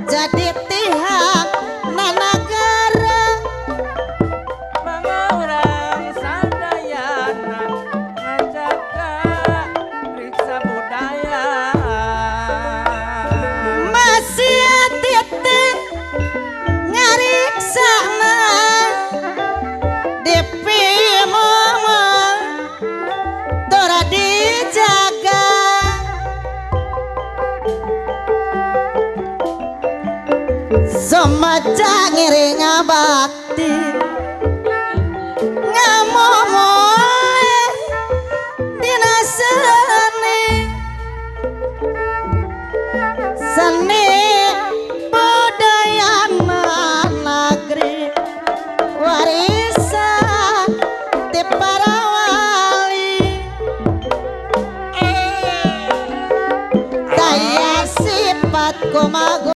jadi tihak nanagara Mangaurang sadayana ngajaga riksa budaya masih titik ngariksana depi mama tora dijaga Somaja ngiring bakti